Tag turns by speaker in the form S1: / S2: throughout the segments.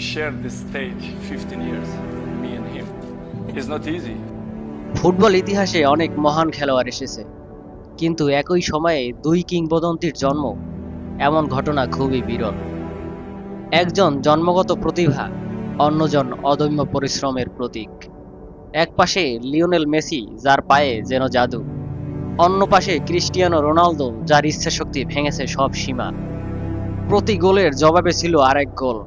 S1: shared this stage 15 years, me and him. It's not easy.
S2: Football ইতিহাসে অনেক মহান খেলোয়াড় এসেছে, কিন্তু একই সময়ে দুই কিংবদন্তির জন্ম, এমন ঘটনা খুবই বিরল। একজন জন্মগত প্রতিভা, অন্যজন অদম্য পরিশ্রমের প্রতীক। এক পাশে লিওনেল মেসি, যার পায়ে যেন জাদু, অন্য পাশে ক্রিস্টিয়ানো রোনালদো, যার ইচ্ছাশক্তি ভেঙেছে সব সীমা। প্রতি গোলের জবাবে ছিল আরেক গোল,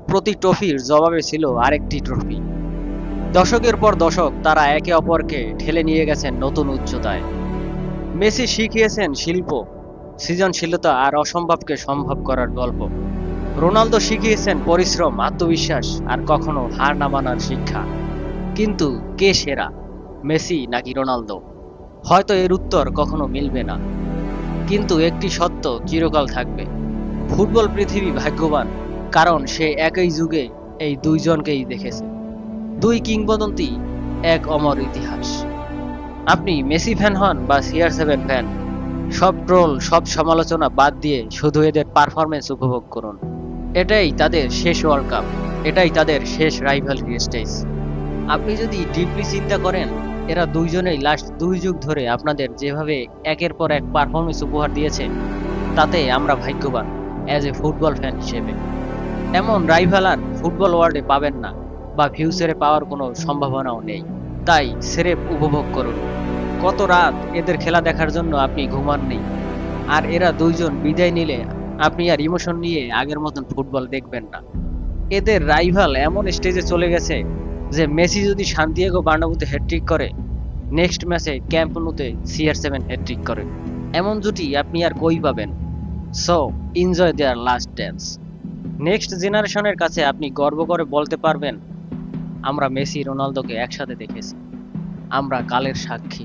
S2: প্রতি ট্রফির জবাবে ছিল আরেকটি ট্রফি। দশকের পর দশক তারা একে অপরকে ঠেলে নিয়ে গেছেন নতুন উচ্চতায়। মেসি শিখিয়েছেন শিল্প, সৃজনশীলতা আর অসম্ভবকে সম্ভব করার গল্প। রোনালদো শিখিয়েছেন পরিশ্রম, আত্মবিশ্বাস আর কখনো হার না মানার শিক্ষা। কিন্তু কে সেরা, মেসি নাকি রোনালদো? হয়তো এর উত্তর কখনো মিলবে না, কিন্তু একটি সত্য চিরকাল থাকবে: ফুটবল পৃথিবী ভাগ্যবান, কারণ সে একই যুগে এই দুইজনকেই দেখেছে। দুই কিংবদন্তি, এক অমর ইতিহাস। আপনি মেসি ফ্যান হন বা CR7 ফ্যান, সব ট্রোল, সব সমালোচনা বাদ দিয়ে শুধু এদের পারফরমেন্স উপভোগ করুন। এটাই তাদের শেষ ওয়ার্ল্ড কাপ, এটাই তাদের শেষ রাইভালরি স্টেজ। আপনি যদি ডিপলি চিন্তা করেন, এরা দুইজনেই লাস্ট 2 যুগ ধরে আপনাদের যেভাবে একের পর এক পারফরমেন্স উপহার দিয়েছে, তাতে আমরা ভাগ্যবান অ্যাজ এ ফুটবল ফ্যান হিসেবে। এমন রাইভাল আর ফুটবল ওয়ার্ল্ডে পাবেন না, বা ফিউচারে পাওয়ার কোনো সম্ভাবনাও নেই। তাই সেরেপ উপভোগ করুন। কত রাত এদের খেলা দেখার জন্য আপনি ঘুমাননি, আর এরা দুইজন বিদায় নিলে আপনি আর ইমোশন নিয়ে আগের মতন ফুটবল দেখবেন না। এদের রাইভাল এমন স্টেজে চলে গেছে যে মেসি যদি সান্তিয়াগো বার্নাব্যুতে হ্যাটট্রিক করে, নেক্সট ম্যাচে ক্যাম্প নুতে CR7 হ্যাটট্রিক করে। এমন জুটি আপনি আর কই পাবেন? সো এনজয় দেয়ার লাস্ট ড্যান্স। নেক্সট জেনারেশনের কাছে আপনি গর্ব করে বলতে পারবেন, আমরা মেসি রোনালদোকে একসাথে দেখেছি, আমরা কালের সাক্ষী।